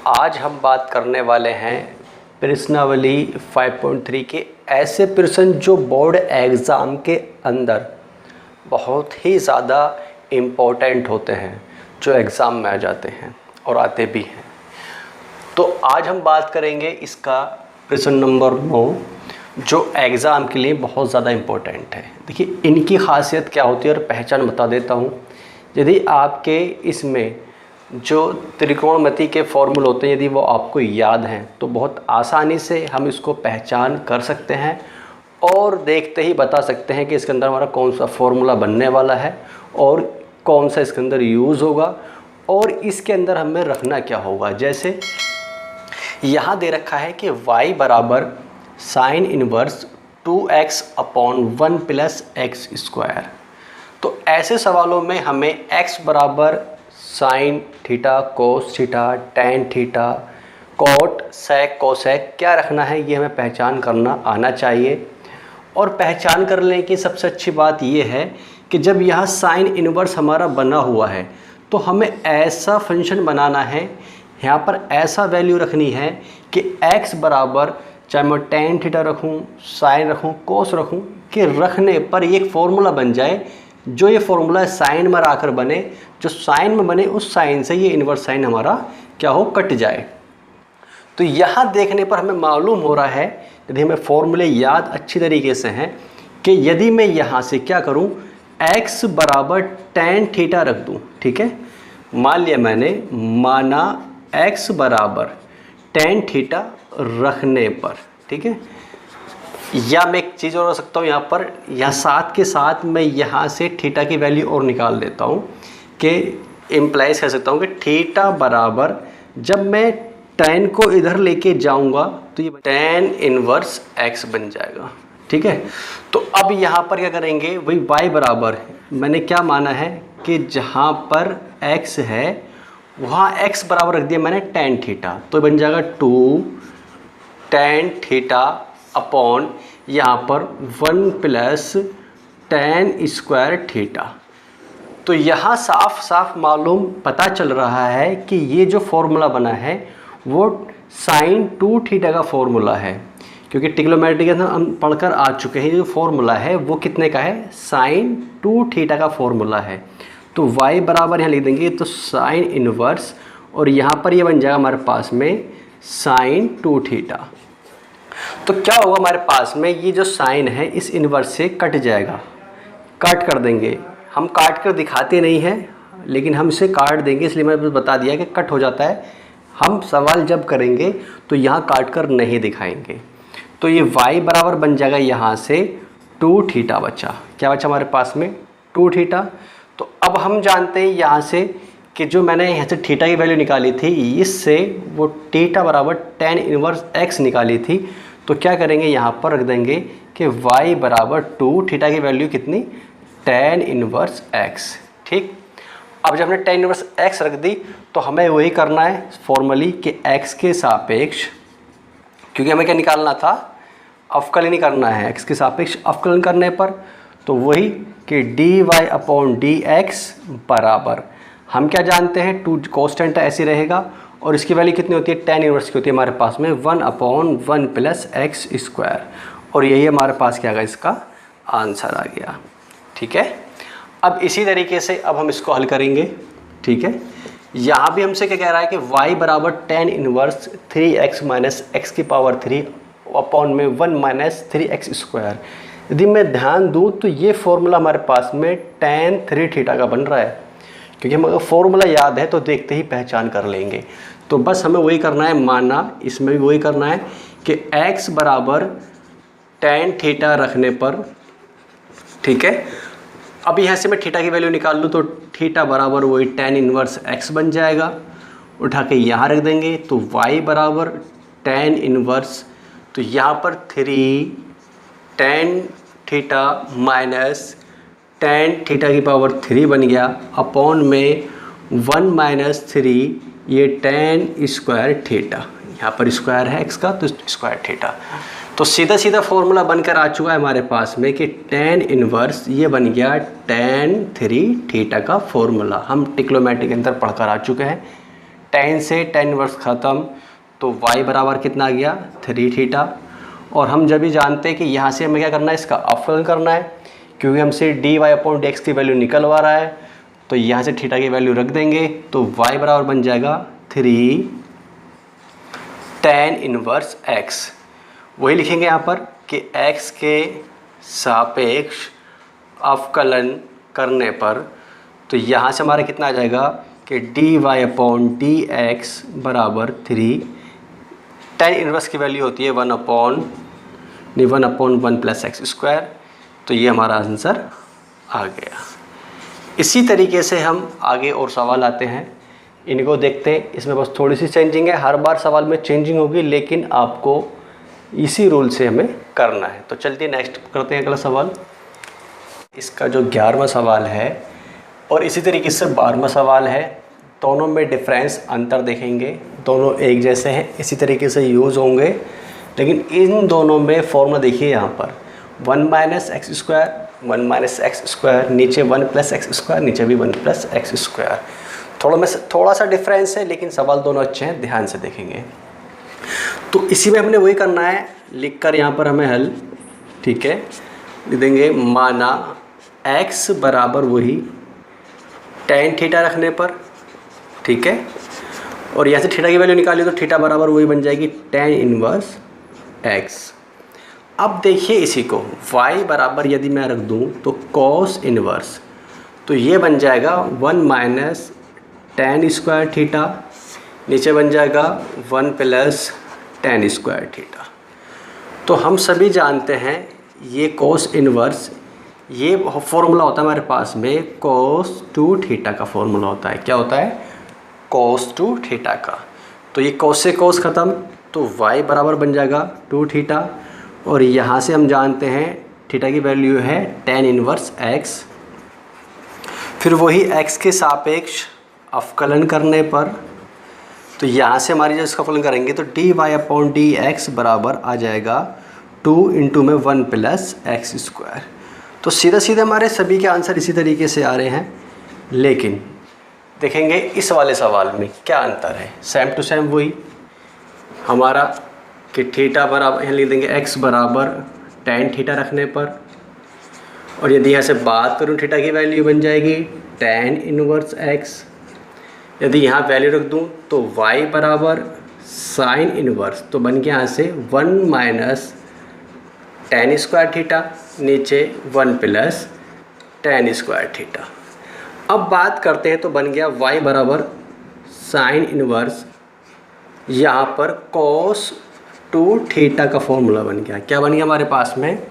आज हम बात करने वाले हैं प्रश्नावली 5.3 के ऐसे प्रश्न जो बोर्ड एग्ज़ाम के अंदर बहुत ही ज़्यादा इम्पोर्टेंट होते हैं, जो एग्ज़ाम में आ जाते हैं और आते भी हैं। तो आज हम बात करेंगे इसका प्रश्न नंबर 9, जो एग्ज़ाम के लिए बहुत ज़्यादा इम्पोर्टेंट है। देखिए, इनकी खासियत क्या होती है और पहचान बता देता हूँ। यदि आपके इसमें जो त्रिकोणमिति के फॉर्मूले होते हैं, यदि वो आपको याद हैं तो बहुत आसानी से हम इसको पहचान कर सकते हैं और देखते ही बता सकते हैं कि इसके अंदर हमारा कौन सा फॉर्मूला बनने वाला है और कौन सा इसके अंदर यूज़ होगा और इसके अंदर हमें रखना क्या होगा। जैसे यहाँ दे रखा है कि y बराबर sine inverse 2x upon 1 plus x square. तो ऐसे सवालों में हमें x बराबर sine theta, cos theta, tan theta, cot sec, cosec क्या रखना है, ये हमें पहचान करना आना चाहिए। और पहचान कर लें कि सबसे अच्छी बात ये है कि जब यहाँ साइन इनवर्स हमारा बना हुआ है तो हमें ऐसा फंक्शन बनाना है, यहाँ पर ऐसा वैल्यू रखनी है कि x बराबर, चाहे मैं टैन थीटा रखूँ, साइन रखूँ, कोस रखूँ, कि रखने पर ये एक फ़ॉर्मूला बन जाए। जो ये फॉर्मूला साइन में आकर बने, जो साइन में बने उस साइन से ये इन्वर्स साइन हमारा क्या हो, कट जाए। तो यहाँ देखने पर हमें मालूम हो रहा है, यदि हमें फॉर्मूले याद अच्छी तरीके से हैं, कि यदि मैं यहाँ से क्या करूँ, x बराबर टैन थीटा रख दूँ। ठीक है, मान लिया मैंने, माना x बराबर टैन थीटा रखने पर, ठीक है। या मैं एक चीज़ और रख सकता हूँ यहाँ पर, या साथ के साथ मैं यहाँ से थीटा की वैल्यू और निकाल देता हूँ कि इम्प्लाइज कर सकता हूँ कि थीटा बराबर, जब मैं टैन को इधर लेके जाऊँगा तो ये टैन इनवर्स x बन जाएगा। ठीक है, तो अब यहाँ पर क्या करेंगे, वही y बराबर, मैंने क्या माना है कि जहाँ पर x है वहाँ x बराबर रख दिया मैंने टैन थीटा, तो बन जाएगा 2 टैन थीटा अपॉन यहाँ पर 1 प्लस टैन स्क्वायर थीटा। तो यहाँ साफ साफ मालूम पता चल रहा है कि ये जो फॉर्मूला बना है वो साइन 2 थीटा का फॉर्मूला है, क्योंकि ट्रिग्नोमेट्री के अंदर हम पढ़कर आ चुके हैं। जो फॉर्मूला है वो कितने का है, साइन 2 थीटा का फॉर्मूला है। तो y बराबर यहाँ लिख देंगे तो साइन इनवर्स, और यहाँ पर ये बन जाएगा हमारे पास में साइन 2 थीटा। तो क्या होगा हमारे पास में, ये जो साइन है इस इन्वर्स से कट जाएगा, काट कर देंगे। हम काट कर दिखाते नहीं हैं, लेकिन हम इसे काट देंगे, इसलिए मैंने बता दिया कि कट हो जाता है। हम सवाल जब करेंगे तो यहाँ काट कर नहीं दिखाएंगे। तो ये y बराबर बन जाएगा यहाँ से 2 थीटा बचा। क्या बचा हमारे पास में, 2 थीटा। तो अब हम जानते हैं यहाँ से कि जो मैंने यहाँ से थीटा की वैल्यू निकाली थी, इससे वो थीटा बराबर टैन इनवर्स x निकाली थी। तो क्या करेंगे, यहाँ पर रख देंगे कि y बराबर 2 थीटा की वैल्यू कितनी, टैन इनवर्स x। ठीक, अब जब हमने टैन इनवर्स x रख दी तो हमें वही करना है फॉर्मली कि x के सापेक्ष, क्योंकि हमें क्या निकालना था, अवकलन करना है। x के सापेक्ष अवकलन करने पर तो वही कि dy अपॉन dx बराबर, हम क्या जानते हैं, 2 कॉन्स्टेंट ऐसी रहेगा और इसकी वैल्यू कितनी होती है, टैन इनवर्स की होती है हमारे पास में 1 अपॉन 1 प्लस एक्स स्क्वायर। और यही हमारे पास क्या आएगा, इसका आंसर आ गया। ठीक है, अब इसी तरीके से अब हम इसको हल करेंगे। ठीक है, यहाँ भी हमसे क्या कह रहा है कि y बराबर tan inverse 3x minus x की पावर 3 अपॉन में 1 माइनस 3x स्क्वायर। यदि मैं ध्यान दूँ तो ये फॉर्मूला हमारे पास में टैन 3 थीटा का बन रहा है, क्योंकि हमें फॉर्मूला याद है तो देखते ही पहचान कर लेंगे। तो बस हमें वही करना है, माना इसमें भी वही करना है कि x बराबर टैन थीटा रखने पर, ठीक है। अब यहाँ से मैं थीटा की वैल्यू निकाल लूँ तो थीटा बराबर वही टैन इनवर्स x बन जाएगा, उठा के यहाँ रख देंगे तो y बराबर टैन इनवर्स, तो यहाँ पर 3 tan theta minus tan theta की पावर 3 बन गया अपॉन में 1 माइनस 3 ये टैन स्क्वायर थीटा, यहाँ पर स्क्वायर है x का तो स्क्वायर थीटा। तो सीधा सीधा फॉर्मूला बनकर आ चुका है हमारे पास में कि टैन इनवर्स ये बन गया टैन 3 थीटा का फॉर्मूला। हम ट्रिग्नोमेट्री के अंदर पढ़कर आ चुके हैं। tan से tan इनवर्स ख़त्म, तो y बराबर कितना आ गया 3 थीटा। और हम जब भी जानते हैं कि यहाँ से हमें क्या करना है, इसका अवकलन करना है, क्योंकि हमसे dy/dx की वैल्यू निकलवा रहा है, तो यहाँ से थीटा की वैल्यू रख देंगे, तो y बराबर बन जाएगा 3 tan इनवर्स x। वही लिखेंगे यहाँ पर कि x के सापेक्ष अवकलन करने पर, तो यहाँ से हमारा कितना आ जाएगा कि dy/dx बराबर 3 tan इनवर्स की वैल्यू होती है 1/1 प्लस एक्स स्क्वायर। तो ये हमारा आंसर आ गया। इसी तरीके से हम आगे और सवाल आते हैं, इनको देखते हैं। इसमें बस थोड़ी सी चेंजिंग है, हर बार सवाल में चेंजिंग होगी, लेकिन आपको इसी रूल से हमें करना है। तो चलते नेक्स्ट करते हैं अगला सवाल। इसका जो 11वां सवाल है और इसी तरीके से 12वां सवाल है, दोनों में डिफरेंस अंतर देखेंगे, दोनों एक जैसे हैं, इसी तरीके से यूज़ होंगे, लेकिन इन दोनों में फॉर्मूला देखिए यहाँ पर 1 माइनस एक्स स्क्वायर, नीचे 1 प्लस एक्स स्क्वायर, नीचे भी 1 प्लस एक्स स्क्वायर। थोड़ा सा डिफरेंस है, लेकिन सवाल दोनों अच्छे हैं, ध्यान से देखेंगे। तो इसी में हमने वही करना है, लिखकर यहाँ पर हमें हल, ठीक है, लिख देंगे। माना x बराबर वही tan थीटा रखने पर, ठीक है, और यहाँ से थीटा की वैल्यू निकाली तो थीटा बराबर वही बन जाएगी tan इनवर्स x। अब देखिए इसी को y बराबर यदि मैं रख दूँ तो cos इनवर्स, तो ये बन जाएगा 1 माइनस tan स्क्वायर थीटा, नीचे बन जाएगा 1 प्लस tan स्क्वायर थीटा। तो हम सभी जानते हैं ये cos इनवर्स, ये फॉर्मूला होता है हमारे पास में cos 2 थीटा का फॉर्मूला होता है। क्या होता है? cos 2 थीटा का। तो ये cos से cos ख़त्म, तो y बराबर बन जाएगा 2 थीटा, और यहाँ से हम जानते हैं थीटा की वैल्यू है tan इनवर्स x। फिर वही x के सापेक्ष अवकलन करने पर, तो यहाँ से हमारी जब इसका अवकलन करेंगे तो dy/dx बराबर आ जाएगा 2 इंटू में 1 प्लस एक्स स्क्वायर। तो सीधा सीधा हमारे सभी के आंसर इसी तरीके से आ रहे हैं, लेकिन देखेंगे इस वाले सवाल में क्या अंतर है। सेम टू सेम वही हमारा कि थीटा बराबर, यहाँ लिख देंगे x बराबर tan थीटा रखने पर, और यदि यहाँ से बात करूँ थीटा की वैल्यू बन जाएगी tan इनवर्स x। यदि यहाँ वैल्यू रख दूँ तो y बराबर साइन इनवर्स, तो बन गया यहाँ से 1 माइनस tan स्क्वायर थीटा, नीचे 1 प्लस tan स्क्वायर थीटा। अब बात करते हैं तो बन गया y बराबर साइन इनवर्स, यहाँ पर cos 2 थीटा का फॉर्मूला बन गया। क्या बन गया हमारे पास में?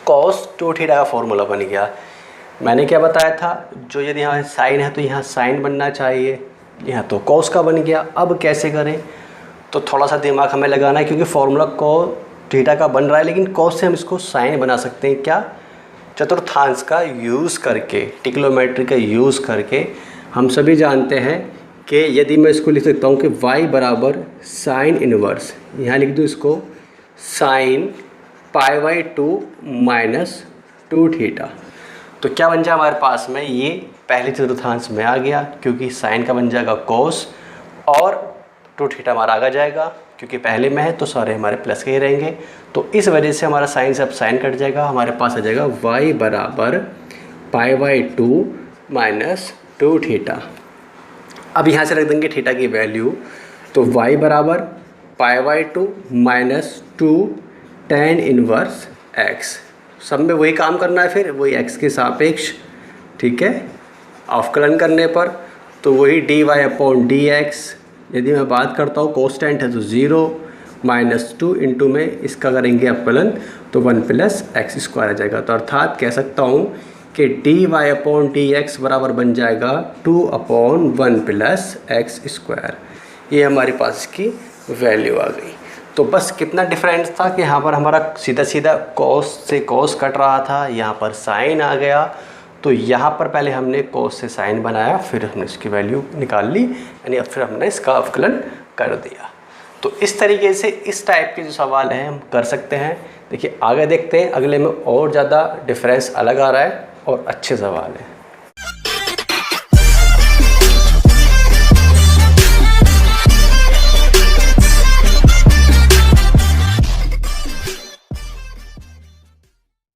cos 2 थीटा का फॉर्मूला बन गया। मैंने क्या बताया था, जो यदि यहाँ साइन है तो यहाँ साइन बनना चाहिए, यहाँ तो cos का बन गया। अब कैसे करें? तो थोड़ा सा दिमाग हमें लगाना है, क्योंकि फॉर्मूला cos थीटा का बन रहा है, लेकिन cos से हम इसको साइन बना सकते हैं। क्या? चतुर्थांश का यूज़ करके, ट्रिग्नोमेट्री का यूज़ करके। हम सभी जानते हैं कि यदि मैं इसको लिख सकता हूँ कि y बराबर साइन इनवर्स, यहाँ लिख दूँ इसको साइन π/2 माइनस 2 थीटा, तो क्या बन जाए हमारे पास में? ये पहले चतुर्थांश में आ गया, क्योंकि साइन का बन जाएगा cos, और 2 थीटा हमारा आगे जाएगा, क्योंकि पहले में है तो सारे हमारे प्लस के ही रहेंगे। तो इस वजह से हमारा साइन से अब साइन कट जाएगा, हमारे पास आ जाएगा y बराबर π/2 माइनस 2 थीटा। अब यहाँ से रख देंगे थीटा की वैल्यू, तो y बराबर π/2 माइनस 2 tan इनवर्स x। सब में वही काम करना है, फिर वही x के सापेक्ष, ठीक है, अवकलन करने पर, तो वही dy/dx। यदि मैं बात करता हूँ कांस्टेंट है तो 0 माइनस 2 इंटू में इसका करेंगे अवकलन, तो 1 प्लस एक्स स्क्वायर आ जाएगा। तो अर्थात कह सकता हूँ कि dy/dx बराबर बन जाएगा 2/1 प्लस एक्स स्क्वायर। ये हमारे पास इसकी वैल्यू आ गई। तो बस कितना डिफरेंस था कि यहाँ पर हमारा सीधा सीधा cos से cos कट रहा था, यहाँ पर साइन आ गया। तो यहाँ पर पहले हमने cos से साइन बनाया, फिर हमने इसकी वैल्यू निकाल ली, यानी अब फिर हमने इसका अवकलन कर दिया। तो इस तरीके से इस टाइप के जो सवाल हैं हम कर सकते हैं। देखिए आगे देखते हैं, अगले में और ज़्यादा डिफरेंस अलग आ रहा है और अच्छे सवाल हैं।